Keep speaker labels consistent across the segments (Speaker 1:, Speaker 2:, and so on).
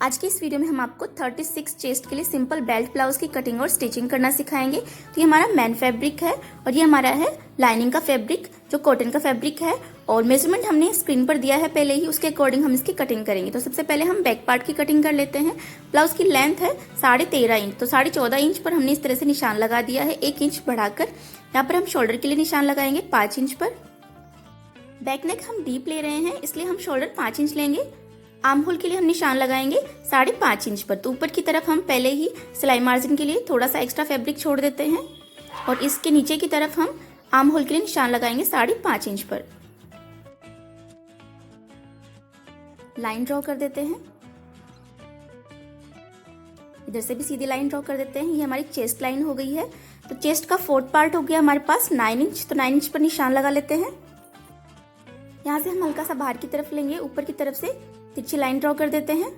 Speaker 1: आज की इस वीडियो में हम आपको 36 चेस्ट के लिए सिंपल बेल्ट ब्लाउज की कटिंग और स्टिचिंग करना सिखाएंगे। तो ये हमारा मेन फैब्रिक है और ये हमारा है लाइनिंग का फैब्रिक जो कॉटन का फैब्रिक है और मेजरमेंट हमने स्क्रीन पर दिया है पहले ही, उसके अकॉर्डिंग हम इसकी कटिंग करेंगे। तो सबसे पहले हम बैक पार्ट की कटिंग कर लेते हैं। ब्लाउज की लेंथ है 13.5 इंच, तो 14.5 इंच पर हमने इस तरह से निशान लगा दिया है 1 इंच बढ़ाकर। यहाँ पर हम शोल्डर के लिए निशान लगाएंगे 5 इंच पर। बैक नेक हम डीप ले रहे हैं इसलिए हम शोल्डर 5 इंच लेंगे। आर्म होल के लिए हम निशान लगाएंगे 5.5 इंच पर। तो ऊपर की तरफ हम पहले ही सिलाई मार्जिन के लिए थोड़ा सा एक्स्ट्रा फैब्रिक छोड़ देते हैं और इसके नीचे की तरफ हम आर्म होल के लिए निशान लगाएंगे 5.5 इंच पर। लाइन ड्रॉ कर देते हैं, इधर से भी सीधी लाइन ड्रॉ कर देते हैं। ये हमारी चेस्ट लाइन हो गई है। तो चेस्ट का 4th पार्ट हो गया हमारे पास 9 इंच, तो 9 इंच पर निशान लगा लेते हैं। यहाँ से हम हल्का सा बाहर की तरफ लेंगे, ऊपर की तरफ से तिरछी लाइन ड्रॉ कर देते हैं।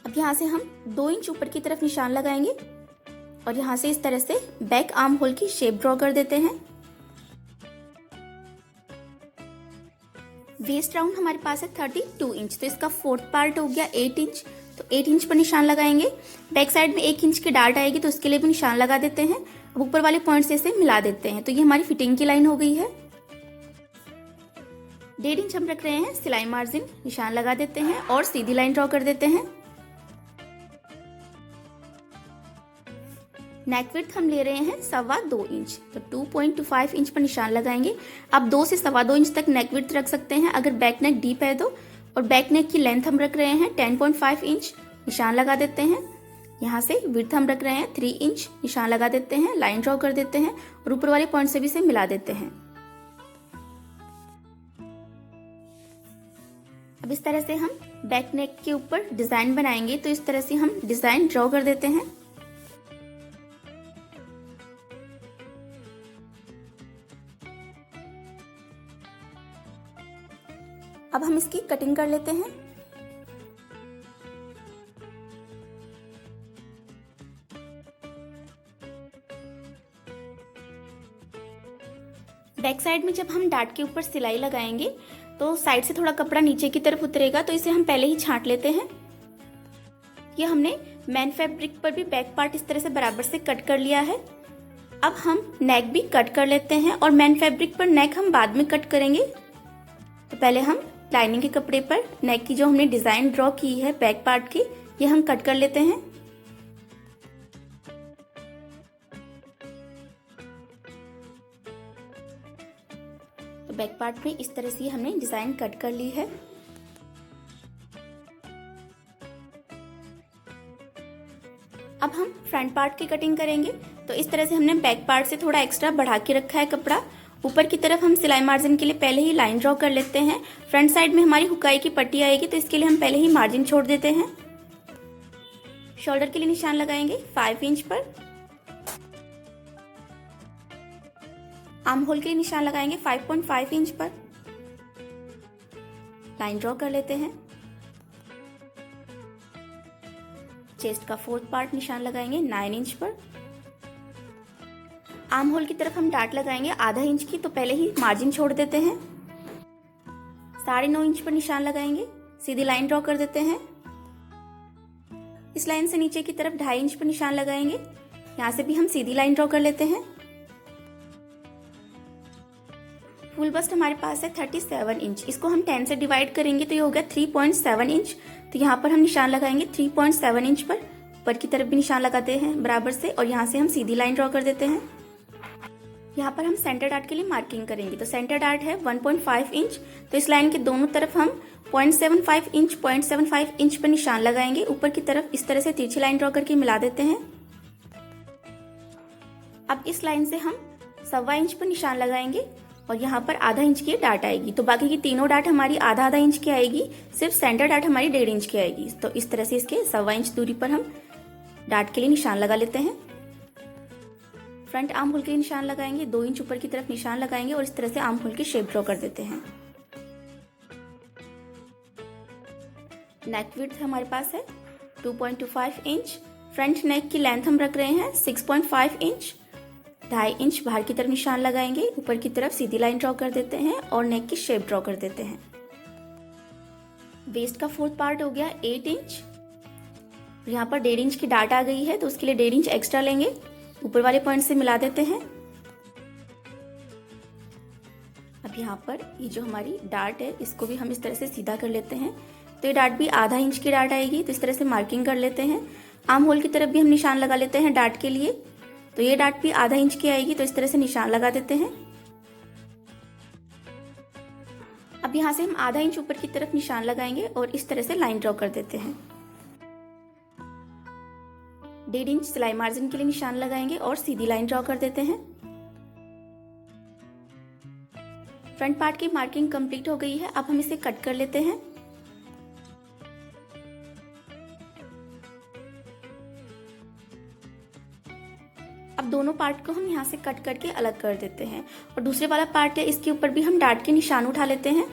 Speaker 1: अब यहाँ से हम 2 इंच ऊपर की तरफ निशान लगाएंगे और यहाँ से इस तरह से बैक आर्म होल की शेप ड्रॉ कर देते हैं। वेस्ट राउंड हमारे पास है 32 इंच, तो इसका 4th पार्ट हो गया 8 इंच, तो 8 इंच पर निशान लगाएंगे। बैक साइड में 1 इंच की डार्ट आएगी तो उसके लिए भी निशान लगा देते हैं। अब ऊपर वाले पॉइंट से इसे मिला देते हैं। तो ये हमारी फिटिंग की लाइन हो गई है। 1.5 इंच हम रख रहे हैं सिलाई मार्जिन, निशान लगा देते हैं और सीधी लाइन ड्रॉ कर देते हैं। नेक विड्थ हम ले रहे हैं 2.25 इंच, तो 2.25 इंच पर निशान लगाएंगे। आप 2 से 2.25 इंच तक नेक विड्थ रख सकते हैं अगर बैक नेक डीप है तो। और बैक नेक की लेंथ हम रख रहे हैं 10.5 इंच, निशान लगा देते हैं। यहाँ से विड्थ हम रख रहे हैं 3 इंच, निशान लगा देते हैं, लाइन ड्रॉ कर देते हैं और ऊपर वाले पॉइंट से भी इसे मिला देते हैं। अब इस तरह से हम बैक नेक के ऊपर डिजाइन बनाएंगे। तो इस तरह से हम डिजाइन ड्रॉ कर देते हैं। अब हम इसकी कटिंग कर लेते हैं। बैक साइड में जब हम डार्ट के ऊपर सिलाई लगाएंगे तो साइड से थोड़ा कपड़ा नीचे की तरफ उतरेगा, तो इसे हम पहले ही छांट लेते हैं। ये हमने मेन फैब्रिक पर भी बैक पार्ट इस तरह से बराबर से कट कर लिया है। अब हम नेक भी कट कर लेते हैं और मेन फैब्रिक पर नेक हम बाद में कट करेंगे। तो पहले हम लाइनिंग के कपड़े पर नेक की जो हमने डिजाइन ड्रॉ की है बैक पार्ट की, ये हम कट कर लेते हैं। तो बैक पार्ट में इस तरह से हमने डिजाइन कट कर ली है। अब हम फ्रंट पार्ट की कटिंग करेंगे। तो इस तरह से हमने बैक पार्ट से थोड़ा एक्स्ट्रा बढ़ा के रखा है कपड़ा। ऊपर की तरफ हम सिलाई मार्जिन के लिए पहले ही लाइन ड्रॉ कर लेते हैं। फ्रंट साइड में हमारी हुकाई की पट्टी आएगी तो इसके लिए हम पहले ही मार्जिन छोड़ देते हैं। शोल्डर के लिए निशान लगाएंगे 5 इंच पर। आर्म होल के लिए निशान लगाएंगे 5.5 इंच पर। लाइन ड्रॉ कर लेते हैं। चेस्ट का 4th पार्ट निशान लगाएंगे 9 इंच पर। आर्म होल की तरफ हम डार्ट लगाएंगे ½ इंच की, तो पहले ही मार्जिन छोड़ देते हैं। 9.5 इंच पर निशान लगाएंगे, सीधी लाइन ड्रॉ कर देते हैं। इस लाइन से नीचे की तरफ 2.5 इंच पर निशान लगाएंगे। यहाँ से भी हम सीधी लाइन ड्रॉ कर लेते हैं। फुल बस्ट हमारे पास है 37 इंच, इसको हम 10 से डिवाइड करेंगे तो ये हो गया 3.7 इंच। तो यहाँ पर हम निशान लगाएंगे 3.7 इंच पर। ऊपर की तरफ भी निशान लगाते हैं बराबर से और यहाँ से हम सीधी लाइन ड्रॉ कर देते हैं। यहाँ पर हम सेंटर डार्ट के लिए मार्किंग करेंगे। तो सेंटर डार्ट है 1.5 इंच, तो इस लाइन के दोनों तरफ हम 0.75 इंच पर निशान लगाएंगे। ऊपर की तरफ इस तरह से तिरछी लाइन ड्रॉ करके मिला देते हैं। अब इस लाइन से हम 1.25 इंच पर निशान लगाएंगे और यहाँ पर ½ इंच की डार्ट आएगी। तो बाकी की तीनों डार्ट हमारी आधा इंच की आएगी, सिर्फ सेंटर डार्ट हमारी 1.5 इंच की आएगी। तो इस तरह से इसके 1.25 इंच दूरी पर हम डार्ट के लिए निशान लगा लेते हैं। फ्रंट आर्म होल के लिए निशान लगाएंगे, 2 इंच ऊपर की तरफ निशान लगाएंगे और इस तरह से आर्म होल की शेप ड्रॉ कर देते हैं। नेक विड्थ हमारे पास है 2.25 इंच। फ्रंट नेक की लेंथ हम रख रहे हैं 6.5 इंच। 2.5 इंच बाहर की तरफ निशान लगाएंगे, ऊपर की तरफ सीधी लाइन ड्रॉ कर देते हैं और नेक की शेप ड्रॉ कर देते हैं। वेस्ट का फोर्थ पार्ट हो गया 8 इंच। यहाँ पर 1.5 इंच की डाट आ गई है तो उसके लिए 1.5 इंच एक्स्ट्रा लेंगे, ऊपर वाले पॉइंट से मिला देते हैं। अब यहाँ पर ये जो हमारी डाट है इसको भी हम इस तरह से सीधा कर लेते हैं। तो ये डाट भी आधा इंच की डाट आएगी, तो इस तरह से मार्किंग कर लेते हैं। आर्म होल की तरफ भी हम निशान लगा लेते हैं डाट के लिए। तो ये डाट भी आधा इंच की आएगी, तो इस तरह से निशान लगा देते हैं। अब यहाँ से हम आधा इंच ऊपर की तरफ निशान लगाएंगे और इस तरह से लाइन ड्रॉ कर देते हैं। 1.5 इंच सिलाई मार्जिन के लिए निशान लगाएंगे और सीधी लाइन ड्रॉ कर देते हैं। फ्रंट पार्ट की मार्किंग कंप्लीट हो गई है। अब हम इसे कट कर लेते हैं। अब दोनों पार्ट को हम यहाँ से कट करके अलग कर देते हैं और दूसरे वाला पार्ट है इसके ऊपर भी हम डाट के निशान उठा लेते हैं।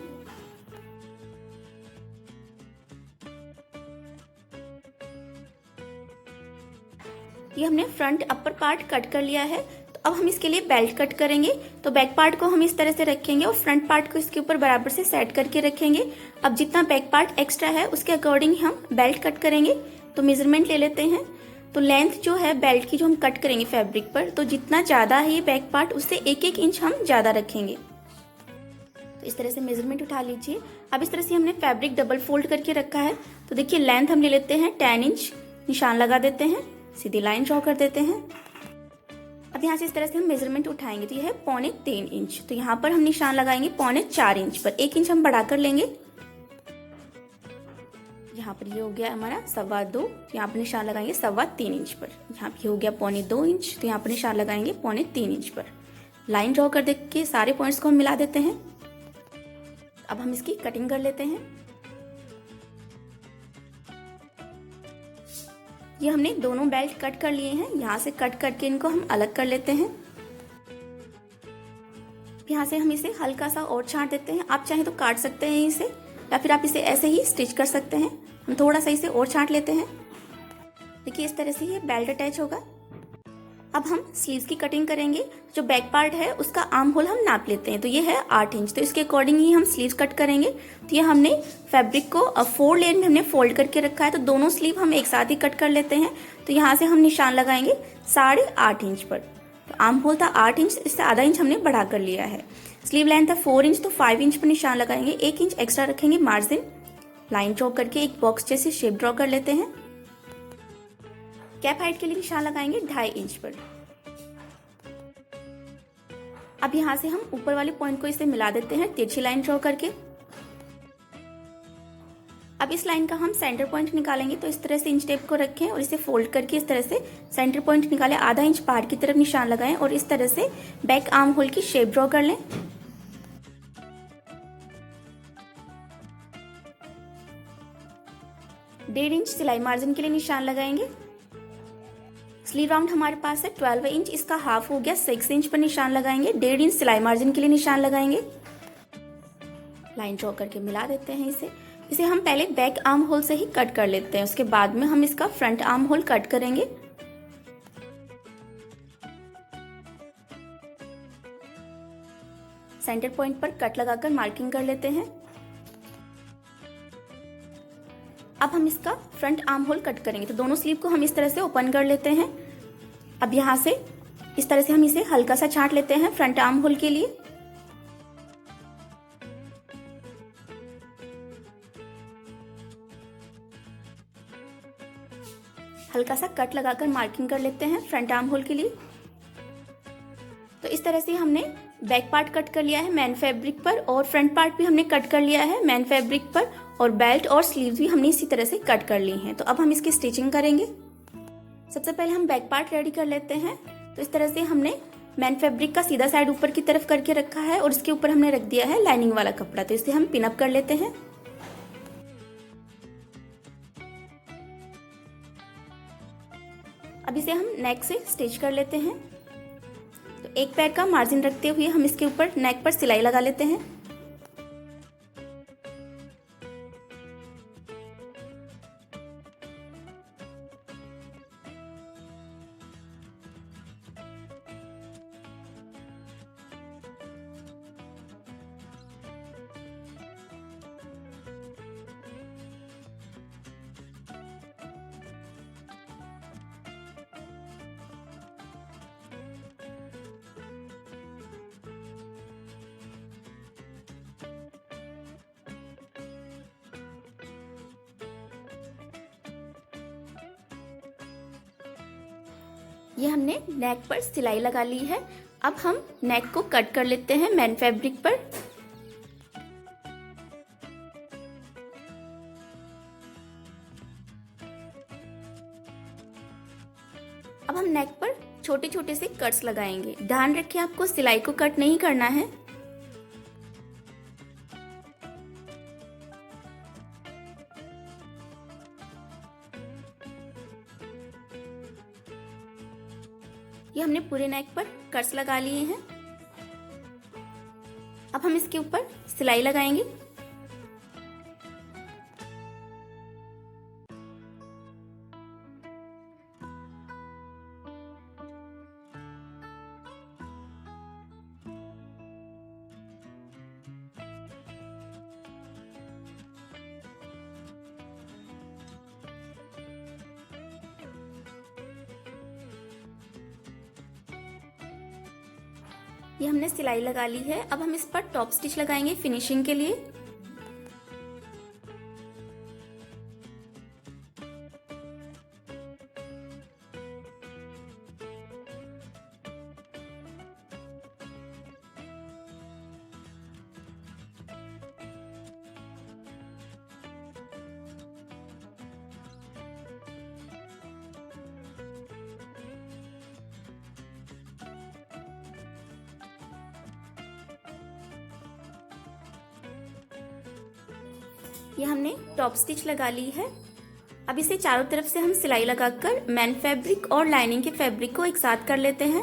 Speaker 1: ये हमने फ्रंट अपर पार्ट कट कर लिया है। तो अब हम इसके लिए बेल्ट कट करेंगे। तो बैक पार्ट को हम इस तरह से रखेंगे और फ्रंट पार्ट को इसके ऊपर बराबर से सेट करके रखेंगे। अब जितना बैक पार्ट एक्स्ट्रा है उसके अकॉर्डिंग हम बेल्ट कट करेंगे। तो मेजरमेंट ले लेते हैं। तो लेंथ जो है बेल्ट की जो हम कट करेंगे फैब्रिक पर, तो जितना ज्यादा है ये बैक पार्ट उससे 1-1 इंच हम ज्यादा रखेंगे। तो इस तरह से मेजरमेंट उठा लीजिए। अब इस तरह से हमने फैब्रिक डबल फोल्ड करके रखा है। तो देखिए लेंथ हम ले लेते हैं 10 इंच, निशान लगा देते हैं, सीधी लाइन ड्रॉ कर देते हैं। अब यहाँ से इस तरह से हम मेजरमेंट उठाएंगे। तो यह है 3.25 इंच। तो यहाँ पर हम निशान लगाएंगे 4.25 इंच पर, 1 इंच हम बढ़ा कर लेंगे। यहाँ पर ये हो गया हमारा 2.25, यहाँ पर निशान लगाएंगे 3.25 इंच पर। यहाँ पे हो गया 2.25 इंच, तो यहाँ पर निशान लगाएंगे 3.25 इंच पर। लाइन ड्रॉ कर के सारे पॉइंट्स को हम मिला देते हैं। अब हम इसकी कटिंग कर लेते हैं। ये हमने दोनों बेल्ट कट कर लिए हैं। यहाँ से कट करके इनको हम अलग कर लेते हैं। यहाँ से हम इसे हल्का सा और छांट देते हैं। आप चाहे तो काट सकते हैं इसे, या फिर आप इसे ऐसे ही स्टिच कर सकते हैं। हम थोड़ा सा इसे और छांट लेते हैं। देखिए इस तरह से ये बेल्ट अटैच होगा। अब हम स्लीव्स की कटिंग करेंगे। जो बैक पार्ट है उसका आर्म होल हम नाप लेते हैं। तो ये है 8 इंच, तो इसके अकॉर्डिंग ही हम स्लीव्स कट करेंगे। तो ये हमने फैब्रिक को 4 लेयर में हमने फोल्ड करके रखा है। तो दोनों स्लीव हम एक साथ ही कट कर लेते हैं। तो यहाँ से हम निशान लगाएंगे 8.5 इंच पर। तो आर्म होल था 8 इंच, इससे आधा इंच हमने बढ़ा कर लिया है। स्लीव लेंथ है 4 इंच, तो 5 इंच पर निशान लगाएंगे, 1 इंच एक्स्ट्रा रखेंगे मार्जिन। लाइन ड्रॉ करके एक बॉक्स जैसे शेप ड्रॉ कर लेते हैं। कैप हाइट के लिए निशान लगाएंगे 2.5 इंच पर। अब यहाँ से हम ऊपर वाले पॉइंट को इसे मिला देते हैं तिरछी लाइन ड्रॉ करके। अब इस लाइन का हम सेंटर पॉइंट निकालेंगे। तो इस तरह से इंच टेप को रखें और इसे फोल्ड करके इस तरह से सेंटर पॉइंट निकालें, आधा इंच बाहर की तरफ निशान लगाएं और इस तरह से बैक आर्म होल की शेप ड्रॉ कर लें। डेढ़ इंच सिलाई मार्जिन के लिए निशान लगाएंगे। स्लीव राउंड हमारे पास है 12 इंच, इसका हाफ हो गया 6 इंच पर निशान लगाएंगे। 1.5 इंच सिलाई मार्जिन के लिए निशान लगाएंगे। लाइन ड्रॉ करके मिला देते हैं इसे हम पहले बैक आर्म होल से ही कट कर लेते हैं, उसके बाद में हम इसका फ्रंट आर्म होल कट करेंगे। सेंटर पॉइंट पर कट लगाकर मार्किंग कर लेते हैं। अब हम इसका फ्रंट आर्म होल कट करेंगे। तो दोनों स्लीव को हम इस तरह से ओपन कर लेते हैं। अब यहाँ से इस तरह से हम इसे हल्का सा छांट लेते हैं फ्रंट आर्म होल के लिए। हल्का सा कट लगाकर मार्किंग कर लेते हैं फ्रंट आर्म होल के लिए। तो इस तरह से हमने बैक पार्ट कट कर लिया है मैन फैब्रिक पर, और फ्रंट पार्ट भी हमने कट कर लिया है मैन फैब्रिक पर, और बेल्ट और स्लीव्स भी हमने इसी तरह से कट कर ली हैं। तो अब हम इसकी स्टिचिंग करेंगे। सबसे पहले हम बैक पार्ट रेडी कर लेते हैं। तो इस तरह से हमने मैन फैब्रिक का सीधा साइड ऊपर की तरफ करके रखा है और इसके ऊपर हमने रख दिया है लाइनिंग वाला कपड़ा। तो इसे हम पिन अप कर लेते हैं। अब इसे हम नेक से स्टिच कर लेते हैं। तो एक पैर का मार्जिन रखते हुए हम इसके ऊपर नेक पर सिलाई लगा लेते हैं। ये हमने नेक पर सिलाई लगा ली है। अब हम नेक को कट कर लेते हैं मैन फैब्रिक पर। अब हम नेक पर छोटे छोटे से कट्स लगाएंगे। ध्यान रखें आपको सिलाई को कट नहीं करना है। ये हमने पूरे नेक पर कट्स लगा लिए हैं। अब हम इसके ऊपर सिलाई लगाएंगे। ये हमने सिलाई लगा ली है। अब हम इस पर टॉप स्टिच लगाएंगे फिनिशिंग के लिए। ये हमने टॉप स्टिच लगा ली है। अब इसे चारों तरफ से हम सिलाई लगाकर मैन फैब्रिक और लाइनिंग के फैब्रिक को एक साथ कर लेते हैं।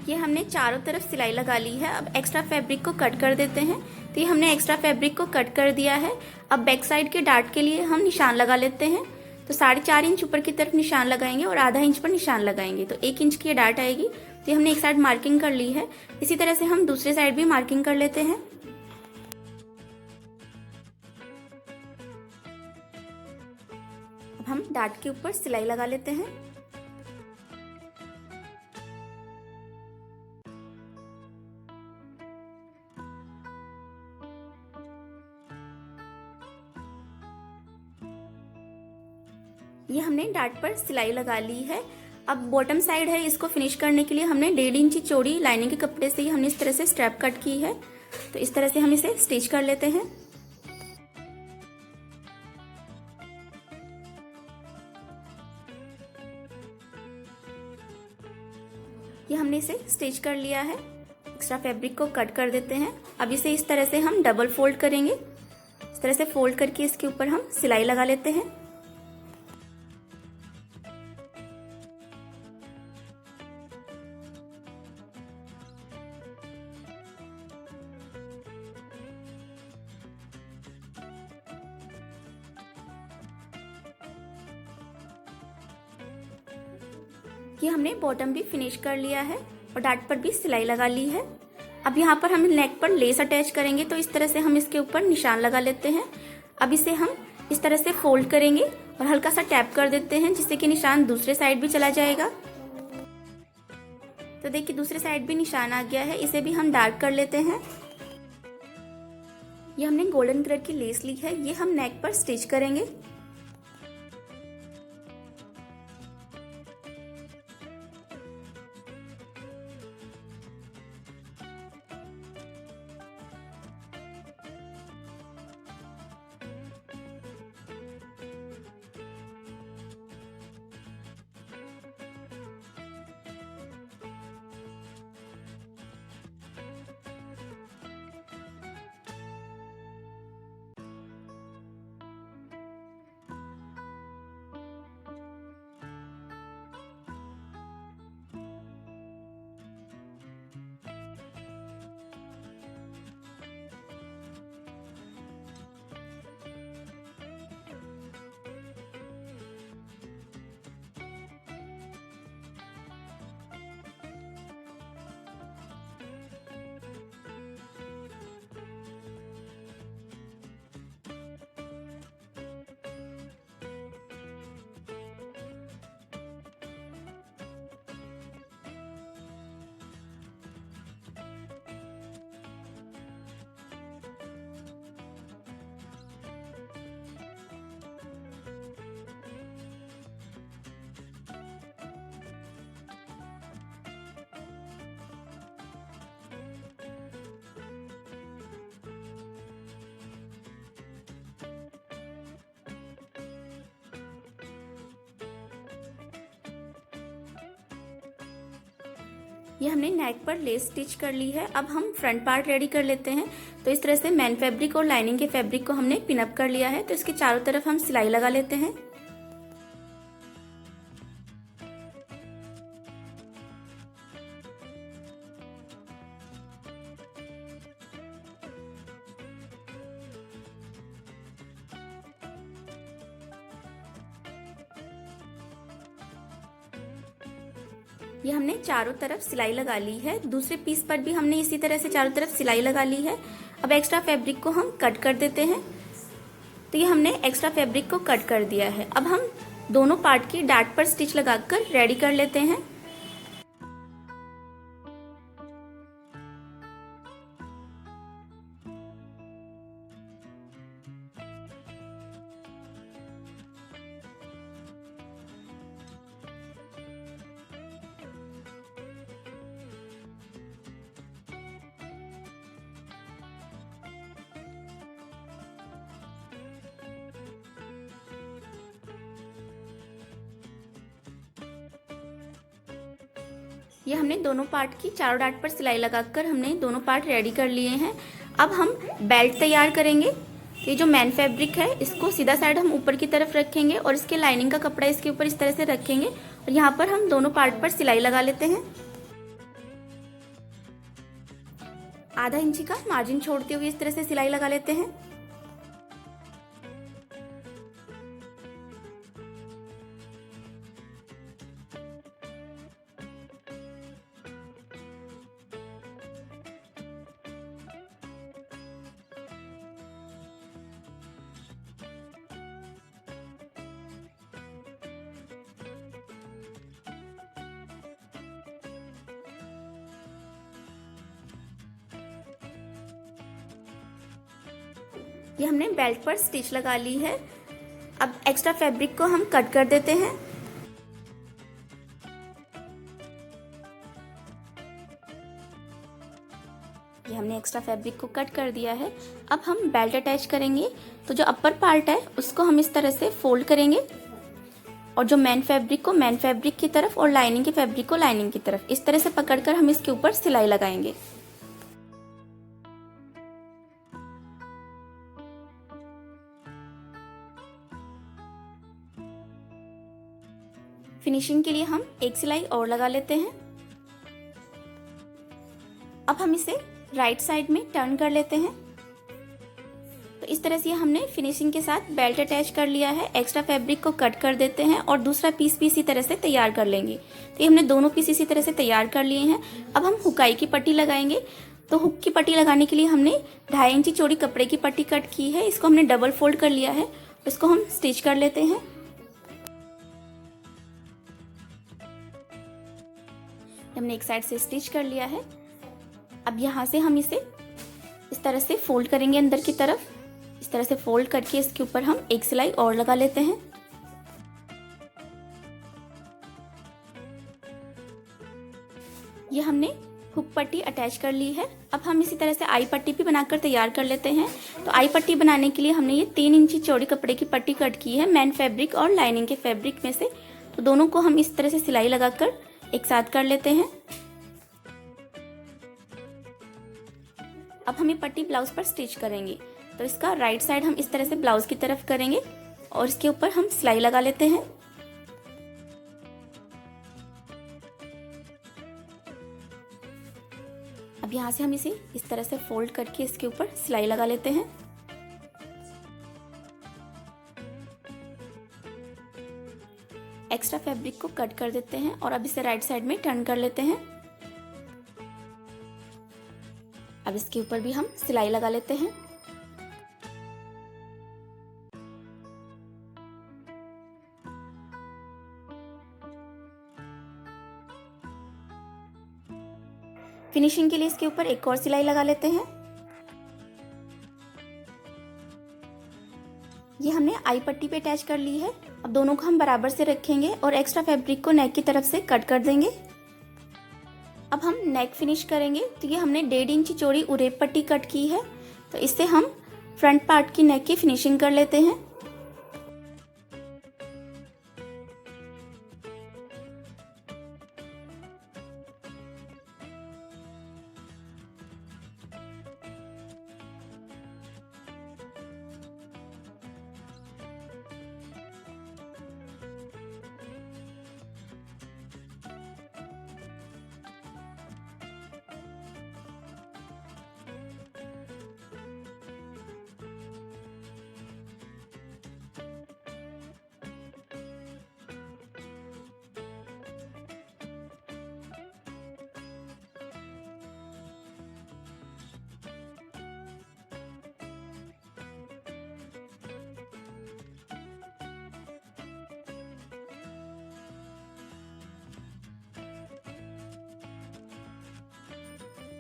Speaker 1: ये हमने चारों तरफ सिलाई लगा ली है। अब एक्स्ट्रा फैब्रिक को कट कर देते हैं। तो ये हमने एक्स्ट्रा फैब्रिक को कट कर दिया है। अब बैक साइड के डार्ट के लिए हम निशान लगा लेते हैं। तो 4.5 इंच ऊपर की तरफ निशान लगाएंगे और आधा इंच पर निशान लगाएंगे, तो 1 इंच की ये डार्ट आएगी। तो ये हमने एक साइड मार्किंग कर ली है। इसी तरह से हम दूसरे साइड भी मार्किंग कर लेते हैं। अब हम डार्ट के ऊपर सिलाई लगा लेते हैं। ये हमने डार्ट पर सिलाई लगा ली है। अब बॉटम साइड है, इसको फिनिश करने के लिए हमने 1.5 इंची चौड़ी लाइनिंग के कपड़े से ही हमने इस तरह से स्ट्रैप कट की है। तो इस तरह से हम इसे स्टिच कर लेते हैं। ये हमने इसे स्टिच कर लिया है। एक्स्ट्रा फैब्रिक को कट कर देते हैं। अब इसे इस तरह से हम डबल फोल्ड करेंगे। इस तरह से फोल्ड करके इसके ऊपर हम सिलाई लगा लेते हैं। ये हमने बॉटम भी फिनिश कर लिया है और डार्ट पर भी सिलाई लगा ली है। अब यहाँ पर हम नेक पर लेस अटैच करेंगे, तो इस तरह से हम इसके ऊपर निशान लगा लेते हैं। अब इसे हम इस तरह से फोल्ड करेंगे और हल्का सा टैप कर देते हैं, जिससे कि निशान दूसरे साइड भी चला जाएगा। तो देखिए दूसरे साइड भी निशान आ गया है। इसे भी हम डार्क कर लेते हैं। ये हमने गोल्डन कलर की लेस ली है, ये हम नेक पर स्टिच करेंगे। ये हमने नेक पर लेस स्टिच कर ली है। अब हम फ्रंट पार्ट रेडी कर लेते हैं। तो इस तरह से मेन फैब्रिक और लाइनिंग के फैब्रिक को हमने पिनअप कर लिया है। तो इसके चारों तरफ हम सिलाई लगा लेते हैं। ये हमने चारों तरफ सिलाई लगा ली है। दूसरे पीस पर भी हमने इसी तरह से चारों तरफ सिलाई लगा ली है। अब एक्स्ट्रा फैब्रिक को हम कट कर देते हैं। तो ये हमने एक्स्ट्रा फैब्रिक को कट कर दिया है। अब हम दोनों पार्ट की डाट पर स्टिच लगाकर रेडी कर लेते हैं। ये हमने दोनों पार्ट की चारों डाट पर सिलाई लगाकर हमने दोनों पार्ट रेडी कर लिए हैं। अब हम बेल्ट तैयार करेंगे। ये जो मेन फैब्रिक है इसको सीधा साइड हम ऊपर की तरफ रखेंगे और इसके लाइनिंग का कपड़ा इसके ऊपर इस तरह से रखेंगे और यहाँ पर हम दोनों पार्ट पर सिलाई लगा लेते हैं। आधा इंची का मार्जिन छोड़ते हुए इस तरह से सिलाई लगा लेते हैं। ये हमने बेल्ट पर स्टिच लगा ली है। अब एक्स्ट्रा फैब्रिक को हम कट कर देते हैं। ये हमने एक्स्ट्रा फैब्रिक को कट कर दिया है। अब हम बेल्ट अटैच करेंगे। तो जो अपर पार्ट है उसको हम इस तरह से फोल्ड करेंगे और जो मेन फैब्रिक को मेन फैब्रिक की तरफ और लाइनिंग के फैब्रिक को लाइनिंग की तरफ इस तरह से पकड़कर हम इसके ऊपर सिलाई लगाएंगे। फिनिशिंग के लिए हम एक सिलाई और लगा लेते हैं। अब हम इसे राइट साइड में टर्न कर लेते हैं। तो इस तरह से हमने फिनिशिंग के साथ बेल्ट अटैच कर लिया है। एक्स्ट्रा फैब्रिक को कट कर देते हैं और दूसरा पीस भी इसी तरह से तैयार कर लेंगे। तो ये हमने दोनों पीस इसी तरह से तैयार कर लिए हैं। अब हम हुकाई की पट्टी लगाएंगे। तो हुक की पट्टी लगाने के लिए हमने 2.5 इंची चौड़ी कपड़े की पट्टी कट की है। इसको हमने डबल फोल्ड कर लिया है। इसको हम स्टिच कर लेते हैं। हमने एक साइड से स्टिच कर लिया है। अब यहाँ से हम इसे इस तरह से फोल्ड करेंगे अंदर की तरफ। इस तरह से फोल्ड करके इसके ऊपर हम एक सिलाई और लगा लेते हैं। ये हमने हुक पट्टी अटैच कर ली है। अब हम इसी तरह से आई पट्टी भी बनाकर तैयार कर लेते हैं। तो आई पट्टी बनाने के लिए हमने ये 3 इंची चौड़ी कपड़े की पट्टी कट की है मेन फैब्रिक और लाइनिंग के फैब्रिक में से। तो दोनों को हम इस तरह से सिलाई लगाकर एक साथ कर लेते हैं। अब हम ये पट्टी ब्लाउज पर स्टिच करेंगे। तो इसका राइट साइड हम इस तरह से ब्लाउज की तरफ करेंगे और इसके ऊपर हम सिलाई लगा लेते हैं। अब यहाँ से हम इसे इस तरह से फोल्ड करके इसके ऊपर सिलाई लगा लेते हैं। एक्स्ट्रा फैब्रिक को कट कर देते हैं और अब इसे राइट साइड में टर्न कर लेते हैं। अब इसके ऊपर भी हम सिलाई लगा लेते हैं। फिनिशिंग के लिए इसके ऊपर एक और सिलाई लगा लेते हैं। ये हमने आई पट्टी पे अटैच कर ली है। अब दोनों को हम बराबर से रखेंगे और एक्स्ट्रा फैब्रिक को नेक की तरफ से कट कर देंगे। अब हम नेक फिनिश करेंगे। तो ये हमने 1.5 इंची चौड़ी उरेप पट्टी कट की है। तो इससे हम फ्रंट पार्ट की नेक की फिनिशिंग कर लेते हैं।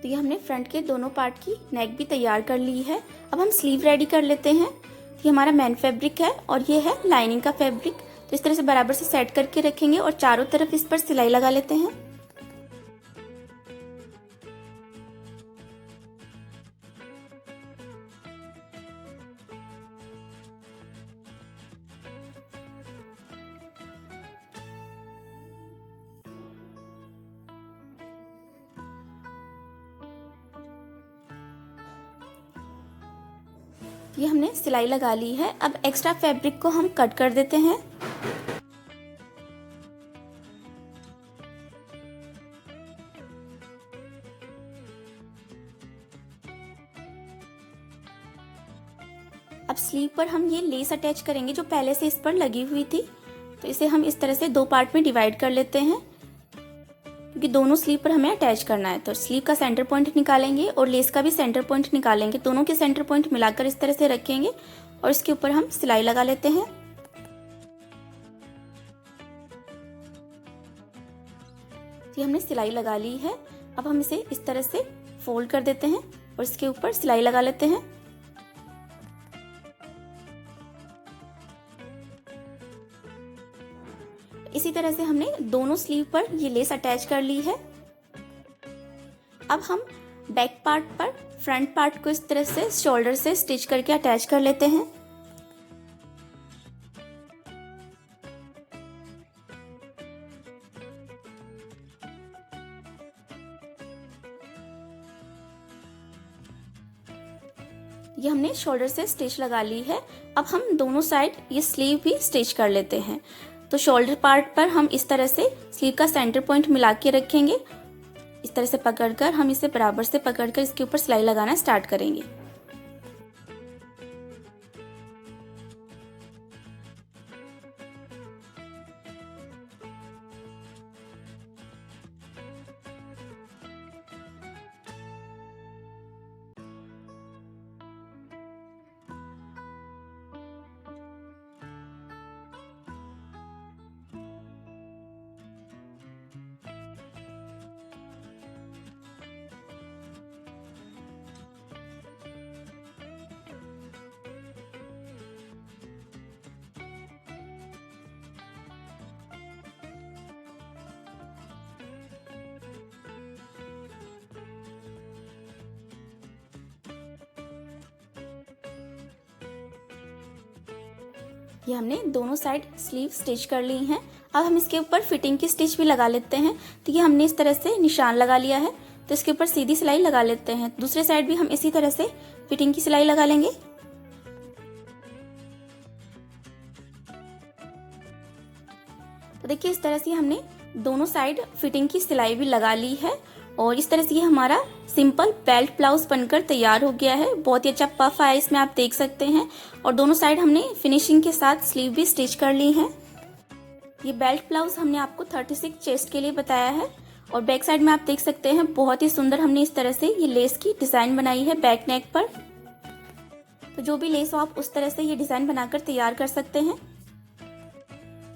Speaker 1: तो ये हमने फ्रंट के दोनों पार्ट की नेक भी तैयार कर ली है। अब हम स्लीव रेडी कर लेते हैं। ये हमारा मेन फैब्रिक है और ये है लाइनिंग का फैब्रिक। तो इस तरह से बराबर से सेट करके रखेंगे और चारों तरफ इस पर सिलाई लगा लेते हैं। ये हमने सिलाई लगा ली है। अब एक्स्ट्रा फैब्रिक को हम कट कर देते हैं। अब स्लीव पर हम ये लेस अटैच करेंगे जो पहले से इस पर लगी हुई थी। तो इसे हम इस तरह से दो पार्ट में डिवाइड कर लेते हैं, क्योंकि दोनों स्लीव पर हमें अटैच करना है। तो स्लीव का सेंटर पॉइंट निकालेंगे और लेस का भी सेंटर पॉइंट निकालेंगे। दोनों के सेंटर पॉइंट मिलाकर इस तरह से रखेंगे और इसके ऊपर हम सिलाई लगा लेते हैं। ये हमने सिलाई लगा ली है। अब हम इसे इस तरह से फोल्ड कर देते हैं और इसके ऊपर सिलाई लगा लेते हैं। इसी तरह से हमने दोनों स्लीव पर ये लेस अटैच कर ली है। अब हम बैक पार्ट पर फ्रंट पार्ट को इस तरह से शोल्डर से स्टिच करके अटैच कर लेते हैं। ये हमने शोल्डर से स्टिच लगा ली है। अब हम दोनों साइड ये स्लीव भी स्टिच कर लेते हैं। तो शोल्डर पार्ट पर हम इस तरह से स्लीव का सेंटर पॉइंट मिला के रखेंगे। इस तरह से पकड़कर हम इसे बराबर से पकड़कर इसके ऊपर सिलाई लगाना स्टार्ट करेंगे। ये हमने दोनों साइड स्लीव स्टिच कर ली हैं। अब हम इसके ऊपर फिटिंग की स्टिच भी लगा लेते हैं। तो ये हमने इस तरह से निशान लगा लिया है, तो इसके ऊपर सीधी सिलाई लगा लेते हैं। दूसरे साइड भी हम इसी तरह से फिटिंग की सिलाई लगा लेंगे। तो देखिए इस तरह से हमने दोनों साइड फिटिंग की सिलाई भी लगा ली है और इस तरह से ये हमारा सिंपल बेल्ट ब्लाउज बनकर तैयार हो गया है। बहुत ही अच्छा पफ आया इसमें, आप देख सकते हैं। और दोनों साइड हमने फिनिशिंग के साथ स्लीव भी स्टिच कर ली है। ये बेल्ट ब्लाउज हमने आपको 36 चेस्ट के लिए बताया है। और बैक साइड में आप देख सकते हैं बहुत ही सुंदर हमने इस तरह से ये लेस की डिजाइन बनाई है बैक नेक पर। तो जो भी लेस हो आप उस तरह से ये डिजाइन बनाकर तैयार कर सकते हैं।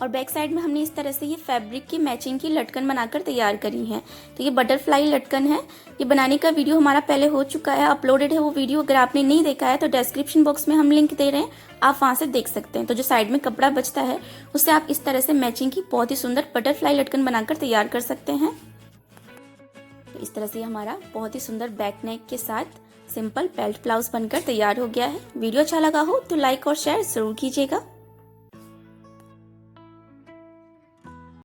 Speaker 1: और बैक साइड में हमने इस तरह से ये फैब्रिक की मैचिंग की लटकन बनाकर तैयार करी है। तो ये बटरफ्लाई लटकन है। ये बनाने का वीडियो हमारा पहले हो चुका है, अपलोडेड है वो वीडियो। अगर आपने नहीं देखा है तो डिस्क्रिप्शन बॉक्स में हम लिंक दे रहे हैं, आप वहां से देख सकते हैं। तो जो साइड में कपड़ा बचता है उससे आप इस तरह से मैचिंग की बहुत ही सुंदर बटरफ्लाई लटकन बनाकर तैयार कर सकते हैं। तो इस तरह से हमारा बहुत ही सुंदर बैक नेक के साथ सिंपल बेल्ट ब्लाउज बनकर तैयार हो गया है। वीडियो अच्छा लगा हो तो लाइक और शेयर जरूर कीजिएगा।